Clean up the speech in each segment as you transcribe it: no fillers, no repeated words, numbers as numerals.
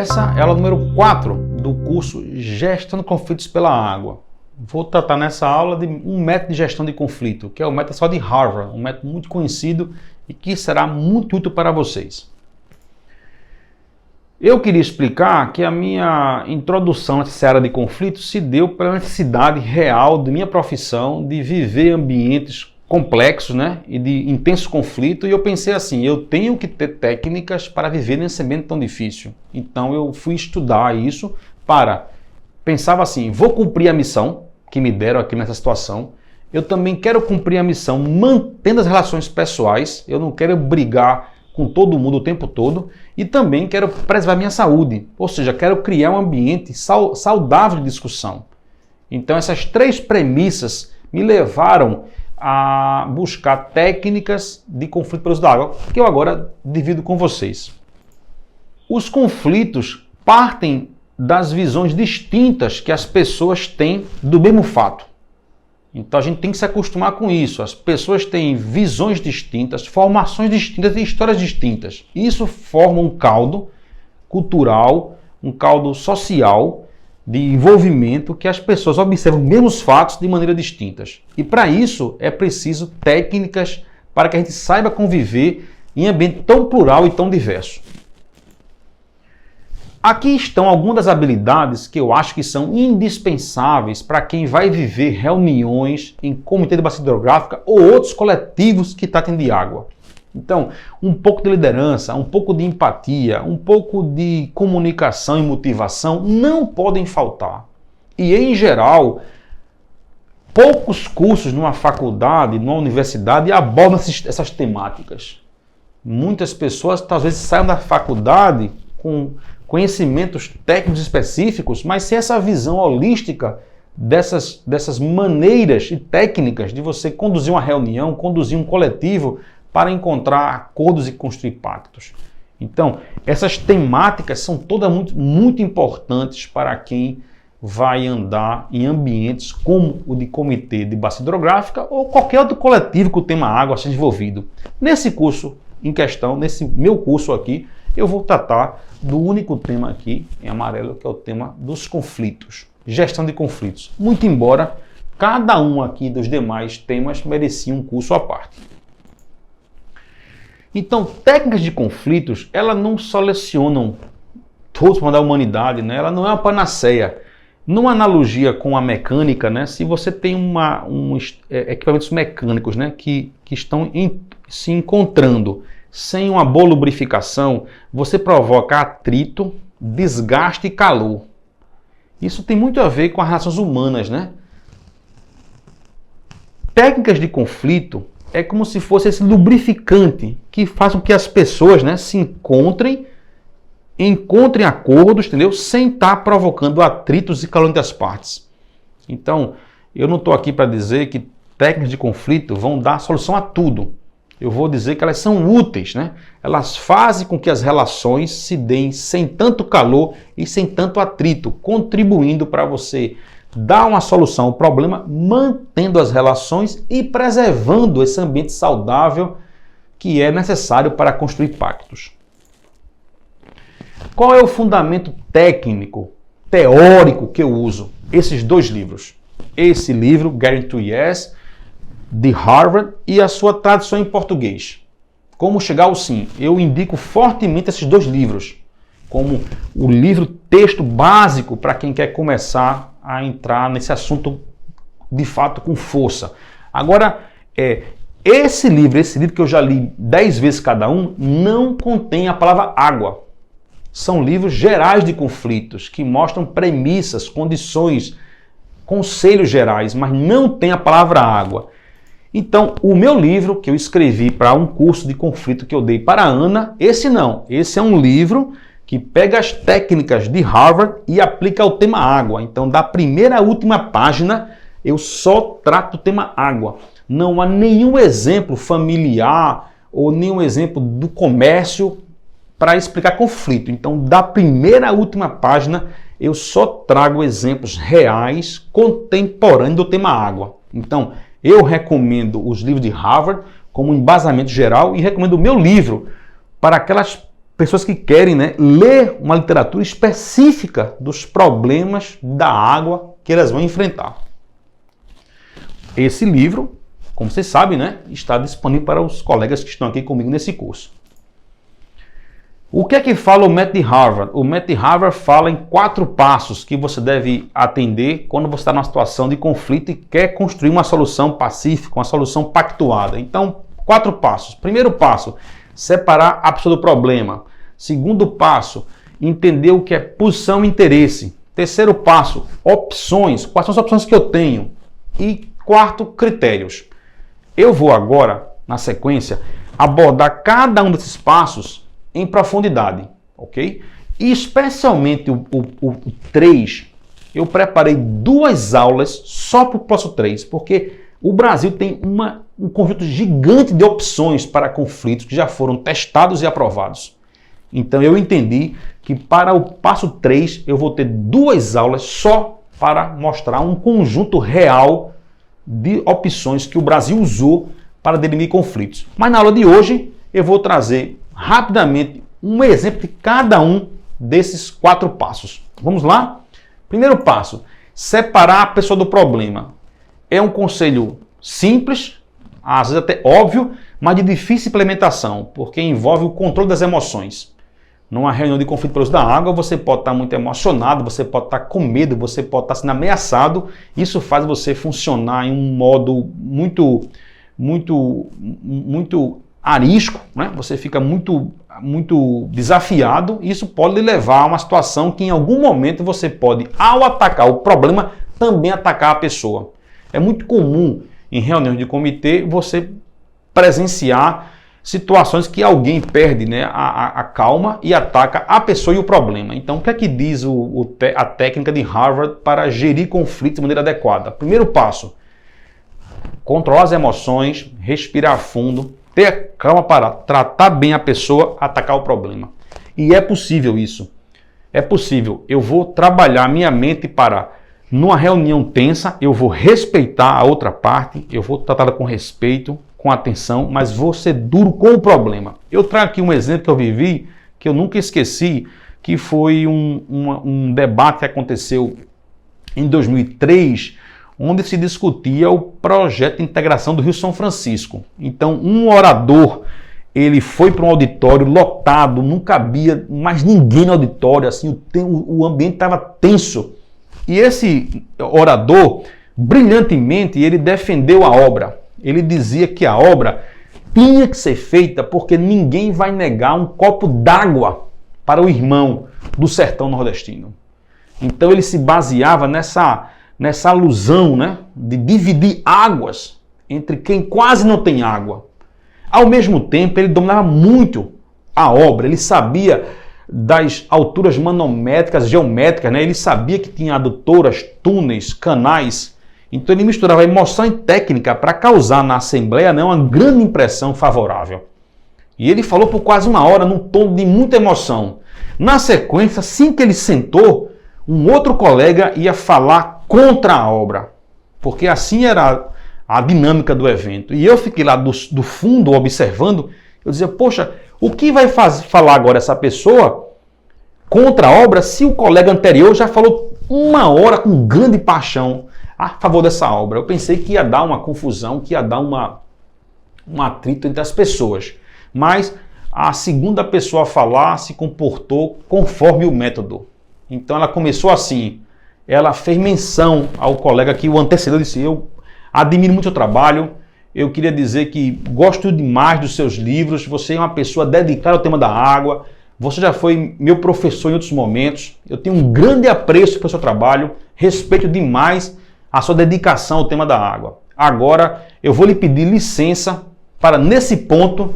Essa é a aula número 4 do curso Gestão de Conflitos pela Água. Vou tratar nessa aula de um método de gestão de conflito, que é o método só de Harvard, um método muito conhecido e que será muito útil para vocês. Eu queria explicar que a minha introdução nessa área de conflito se deu pela necessidade real de minha profissão de viver ambientes complexos, né, e de intenso conflito, e eu pensei assim, eu tenho que ter técnicas para viver nesse ambiente tão difícil. Então eu fui estudar isso pensava assim, vou cumprir a missão que me deram aqui nessa situação, eu também quero cumprir a missão mantendo as relações pessoais, eu não quero brigar com todo mundo o tempo todo, e também quero preservar minha saúde, ou seja, quero criar um ambiente saudável de discussão. Então essas três premissas me levaram a buscar técnicas de conflito pelo uso da água, que eu agora divido com vocês. Os conflitos partem das visões distintas que as pessoas têm do mesmo fato. Então a gente tem que se acostumar com isso. As pessoas têm visões distintas, formações distintas e histórias distintas. Isso forma um caldo cultural, um caldo social de envolvimento que as pessoas observam os mesmos fatos de maneira distintas. E para isso é preciso técnicas para que a gente saiba conviver em ambiente tão plural e tão diverso. Aqui estão algumas das habilidades que eu acho que são indispensáveis para quem vai viver reuniões em comitê de bacia hidrográfica ou outros coletivos que tratem de água. Então, um pouco de liderança, um pouco de empatia, um pouco de comunicação e motivação não podem faltar. E, em geral, poucos cursos numa faculdade, numa universidade abordam essas temáticas. Muitas pessoas talvez saiam da faculdade com conhecimentos técnicos específicos, mas sem essa visão holística dessas maneiras e técnicas de você conduzir uma reunião, conduzir um coletivo para encontrar acordos e construir pactos. Então, essas temáticas são todas muito importantes para quem vai andar em ambientes como o de comitê de bacia hidrográfica ou qualquer outro coletivo que o tema água seja envolvido. Nesse curso em questão, nesse meu curso aqui, eu vou tratar do único tema aqui, em amarelo, que é o tema dos conflitos, gestão de conflitos. Muito embora cada um aqui dos demais temas merecia um curso à parte. Então, técnicas de conflitos, elas não solucionam todos os problemas da humanidade, né? Ela não é uma panaceia. Numa analogia com a mecânica, né? Se você tem equipamentos mecânicos, né? que estão se encontrando sem uma boa lubrificação, você provoca atrito, desgaste e calor. Isso tem muito a ver com as relações humanas, né? Técnicas de conflito é como se fosse esse lubrificante que faz com que as pessoas, né, se encontrem acordos, entendeu? Sem estar provocando atritos e calor entre as partes. Então, eu não estou aqui para dizer que técnicas de conflito vão dar solução a tudo. Eu vou dizer que elas são úteis, né? Elas fazem com que as relações se deem sem tanto calor e sem tanto atrito, contribuindo para você dar uma solução ao problema, mantendo as relações e preservando esse ambiente saudável que é necessário para construir pactos. Qual é o fundamento técnico, teórico que eu uso? Esses dois livros. Esse livro, Getting to Yes, de Harvard, e a sua tradução em português. Como chegar ao sim. Eu indico fortemente esses dois livros como o livro texto básico para quem quer começar a entrar nesse assunto de fato com força. Agora, esse livro que eu já li 10 vezes cada um, não contém a palavra água. São livros gerais de conflitos, que mostram premissas, condições, conselhos gerais, mas não tem a palavra água. Então, o meu livro, que eu escrevi para um curso de conflito que eu dei para a Ana, esse não. Esse é um livro que pega as técnicas de Harvard e aplica ao tema água. Então, da primeira à última página, eu só trato o tema água. Não há nenhum exemplo familiar ou nenhum exemplo do comércio para explicar conflito. Então, da primeira à última página, eu só trago exemplos reais, contemporâneos do tema água. Então, eu recomendo os livros de Harvard como embasamento geral e recomendo o meu livro para aquelas pessoas que querem, né, ler uma literatura específica dos problemas da água que elas vão enfrentar. Esse livro, como vocês sabem, né, está disponível para os colegas que estão aqui comigo nesse curso. O que é que fala o método de Harvard? O método de Harvard fala em 4 passos que você deve atender quando você está numa situação de conflito e quer construir uma solução pacífica, uma solução pactuada. Então, 4 passos. Primeiro passo, separar a pessoa do problema. Segundo passo, entender o que é posição e interesse. Terceiro passo, opções. Quais são as opções que eu tenho? E quarto, critérios. Eu vou agora, na sequência, abordar cada um desses passos em profundidade, ok? E especialmente o 3, eu preparei 2 aulas só para o passo 3, porque o Brasil tem um conjunto gigante de opções para conflitos que já foram testados e aprovados. Então eu entendi que para o passo 3 eu vou ter 2 aulas só para mostrar um conjunto real de opções que o Brasil usou para dirimir conflitos. Mas na aula de hoje eu vou trazer rapidamente um exemplo de cada um desses 4 passos. Vamos lá? Primeiro passo, separar a pessoa do problema. É um conselho simples, às vezes até óbvio, mas de difícil implementação, porque envolve o controle das emoções. Numa reunião de conflito pelo uso da água, você pode estar muito emocionado, você pode estar com medo, você pode estar sendo ameaçado. Isso faz você funcionar em um modo muito arisco, né? Você fica muito desafiado. Isso pode lhe levar a uma situação que em algum momento você pode, ao atacar o problema, também atacar a pessoa. É muito comum em reuniões de comitê você presenciar situações que alguém perde, né, a calma e ataca a pessoa e o problema. Então, o que é que diz a técnica de Harvard para gerir conflitos de maneira adequada? Primeiro passo, controlar as emoções, respirar fundo, ter calma para tratar bem a pessoa, atacar o problema. E é possível isso. É possível. Eu vou trabalhar minha mente para, numa reunião tensa, eu vou respeitar a outra parte, eu vou tratá-la com respeito, com atenção, mas vou ser duro com o problema. Eu trago aqui um exemplo que eu vivi, que eu nunca esqueci, que foi um debate que aconteceu em 2003, onde se discutia o projeto de integração do Rio São Francisco. Então, um orador, ele foi para um auditório lotado, não cabia mais ninguém no auditório, assim, o ambiente estava tenso. E esse orador, brilhantemente, ele defendeu a obra. Ele dizia que a obra tinha que ser feita porque ninguém vai negar um copo d'água para o irmão do sertão nordestino. Então ele se baseava nessa alusão, né, de dividir águas entre quem quase não tem água. Ao mesmo tempo, ele dominava muito a obra, ele sabia das alturas manométricas, geométricas, né? Ele sabia que tinha adutoras, túneis, canais. Então ele misturava emoção e técnica para causar na Assembleia, né, uma grande impressão favorável. E ele falou por quase 1 hora num tom de muita emoção. Na sequência, assim que ele sentou, um outro colega ia falar contra a obra, porque assim era a dinâmica do evento. E eu fiquei lá do fundo observando, eu dizia, poxa, o que vai falar agora essa pessoa contra a obra se o colega anterior já falou 1 hora com grande paixão a favor dessa obra? Eu pensei que ia dar uma confusão, que ia dar um atrito entre as pessoas. Mas a segunda pessoa a falar se comportou conforme o método. Então ela começou assim, ela fez menção ao colega que o antecedeu, disse, eu admiro muito o seu trabalho, eu queria dizer que gosto demais dos seus livros, você é uma pessoa dedicada ao tema da água, você já foi meu professor em outros momentos, eu tenho um grande apreço pelo seu trabalho, respeito demais a sua dedicação ao tema da água. Agora eu vou lhe pedir licença para, nesse ponto,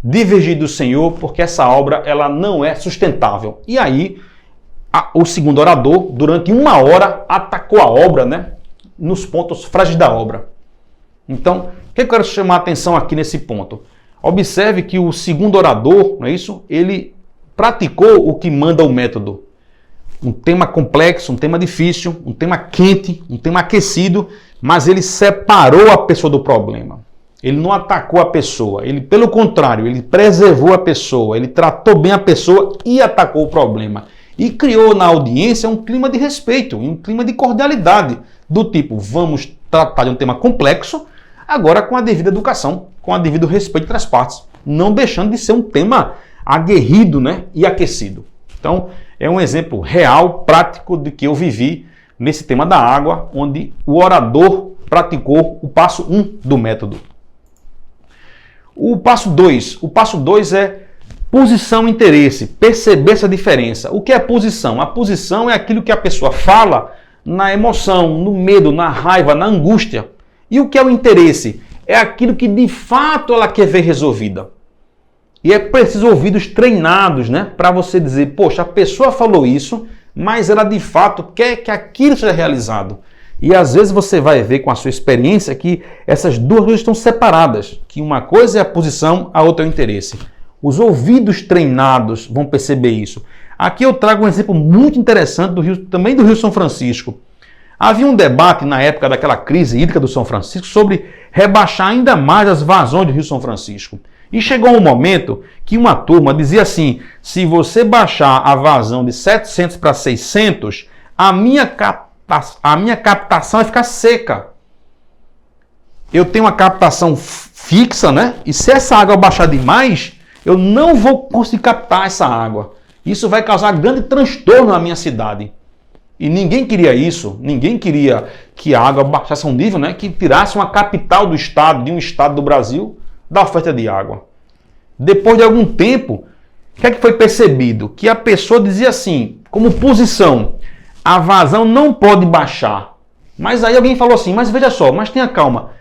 divergir do senhor, porque essa obra ela não é sustentável. E aí, o segundo orador, durante 1 hora, atacou a obra, né, nos pontos frágeis da obra. Então, o que eu quero chamar a atenção aqui nesse ponto? Observe que o segundo orador, não é isso? Ele praticou o que manda o método. Um tema complexo, um tema difícil, um tema quente, um tema aquecido, mas ele separou a pessoa do problema. Ele não atacou a pessoa, ele, pelo contrário, ele preservou a pessoa, ele tratou bem a pessoa e atacou o problema. E criou na audiência um clima de respeito, um clima de cordialidade, do tipo, vamos tratar de um tema complexo, agora com a devida educação, com o devido respeito entre as partes, não deixando de ser um tema aguerrido, né, e aquecido. Então, é um exemplo real, prático, de que eu vivi nesse tema da água, onde o orador praticou o passo 1 do método. O passo 2 é posição e interesse, perceber essa diferença. O que é posição? A posição é aquilo que a pessoa fala na emoção, no medo, na raiva, na angústia. E o que é o interesse? É aquilo que de fato ela quer ver resolvida. E é preciso ouvidos treinados, né, para você dizer, poxa, a pessoa falou isso, mas ela de fato quer que aquilo seja realizado. E às vezes você vai ver com a sua experiência que essas duas coisas estão separadas, que uma coisa é a posição, a outra é o interesse. Os ouvidos treinados vão perceber isso. Aqui eu trago um exemplo muito interessante também do Rio São Francisco. Havia um debate na época daquela crise hídrica do São Francisco sobre rebaixar ainda mais as vazões do Rio São Francisco. E chegou um momento que uma turma dizia assim, se você baixar a vazão de 700 para 600, a minha captação vai ficar seca. Eu tenho uma captação fixa, né? E se essa água baixar demais, eu não vou conseguir captar essa água. Isso vai causar grande transtorno na minha cidade. E ninguém queria isso, ninguém queria que a água baixasse a um nível, né, que tirasse uma capital do estado, de um estado do Brasil, da oferta de água. Depois de algum tempo, o que é que foi percebido? Que a pessoa dizia assim, como posição, a vazão não pode baixar. Mas aí alguém falou assim, mas veja só, mas tenha calma.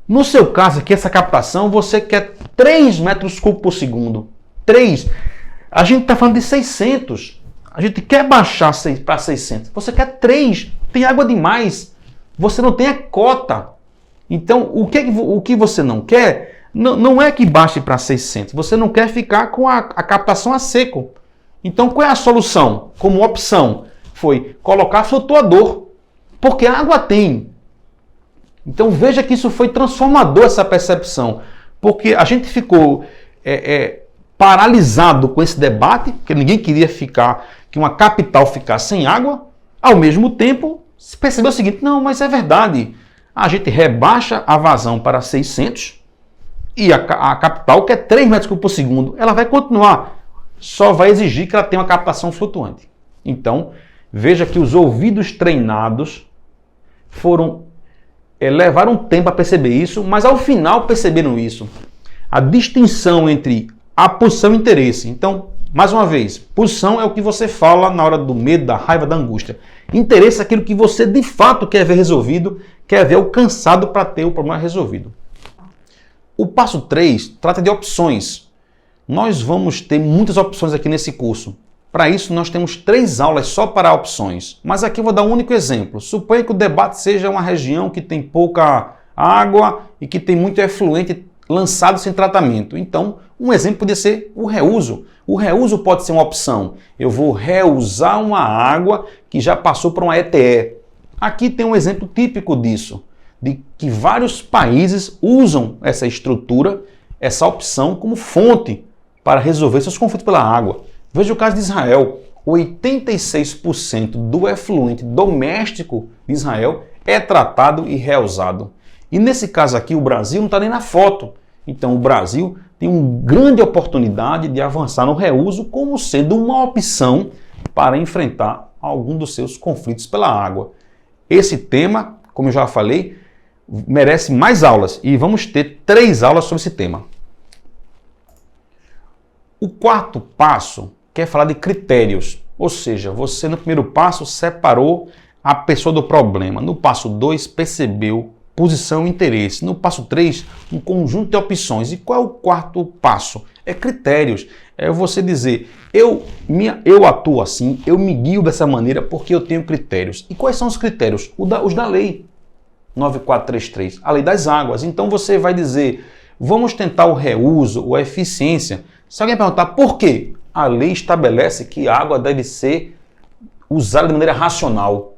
No seu caso aqui, essa captação, você quer 3 metros cúbicos por segundo. 3. A gente está falando de 600. A gente quer baixar para 600. Você quer 3. Tem água demais. Você não tem a cota. Então, o que você não quer, não é que baixe para 600. Você não quer ficar com a captação a seco. Então, qual é a solução? Como opção, foi colocar flutuador. Porque a água tem. Então, veja que isso foi transformador, essa percepção. Porque a gente ficou paralisado com esse debate, porque ninguém queria que uma capital ficasse sem água. Ao mesmo tempo, se percebeu o seguinte, não, mas é verdade. A gente rebaixa a vazão para 600 e a capital, que é 3 metros cúbicos por segundo, ela vai continuar. Só vai exigir que ela tenha uma captação flutuante. Então, veja que os ouvidos treinados levaram tempo a perceber isso, mas ao final perceberam isso. A distinção entre a posição e o interesse. Então, mais uma vez, posição é o que você fala na hora do medo, da raiva, da angústia. Interesse é aquilo que você de fato quer ver resolvido, quer ver alcançado para ter o problema resolvido. O passo 3 trata de opções. Nós vamos ter muitas opções aqui nesse curso. Para isso, nós temos 3 aulas só para opções. Mas aqui eu vou dar um único exemplo. Suponha que o debate seja uma região que tem pouca água e que tem muito efluente lançado sem tratamento. Então, um exemplo poderia ser o reuso. O reuso pode ser uma opção. Eu vou reusar uma água que já passou por uma ETE. Aqui tem um exemplo típico disso, de que vários países usam essa estrutura, essa opção como fonte para resolver seus conflitos pela água. Veja o caso de Israel. 86% do efluente doméstico de Israel é tratado e reusado. E nesse caso aqui, o Brasil não está nem na foto. Então, o Brasil tem uma grande oportunidade de avançar no reuso como sendo uma opção para enfrentar algum dos seus conflitos pela água. Esse tema, como eu já falei, merece mais aulas e vamos ter 3 aulas sobre esse tema. O 4º passo quer falar de critérios, ou seja, você no primeiro passo separou a pessoa do problema, no passo 2 percebeu posição e interesse, no passo 3 um conjunto de opções. E qual é o 4º passo? É critérios, é você dizer, eu atuo assim, eu me guio dessa maneira porque eu tenho critérios. E quais são os critérios? Os da lei 9433, a lei das águas. Então você vai dizer, vamos tentar o reuso ou a eficiência. Se alguém perguntar por quê? A lei estabelece que a água deve ser usada de maneira racional.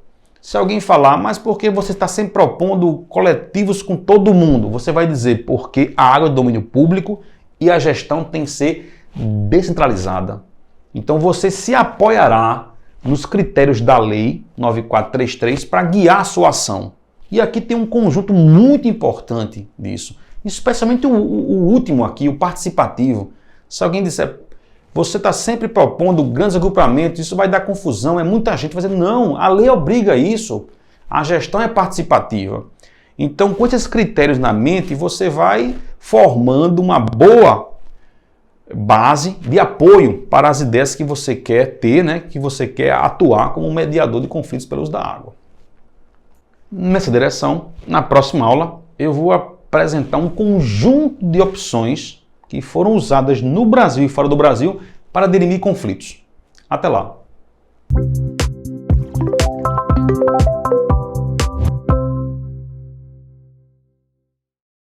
Se alguém falar, mas por que você está sempre propondo coletivos com todo mundo? Você vai dizer, porque a água é domínio público e a gestão tem que ser descentralizada. Então você se apoiará nos critérios da Lei 9433 para guiar a sua ação. E aqui tem um conjunto muito importante disso, especialmente o último aqui, o participativo. Se alguém disser, você está sempre propondo grandes agrupamentos, isso vai dar confusão, é muita gente fazendo. Não, a lei obriga isso. A gestão é participativa. Então, com esses critérios na mente, você vai formando uma boa base de apoio para as ideias que você quer ter, né, que você quer atuar como mediador de conflitos pelo uso da água. Nessa direção, na próxima aula, eu vou apresentar um conjunto de opções que foram usadas no Brasil e fora do Brasil para dirimir conflitos. Até lá!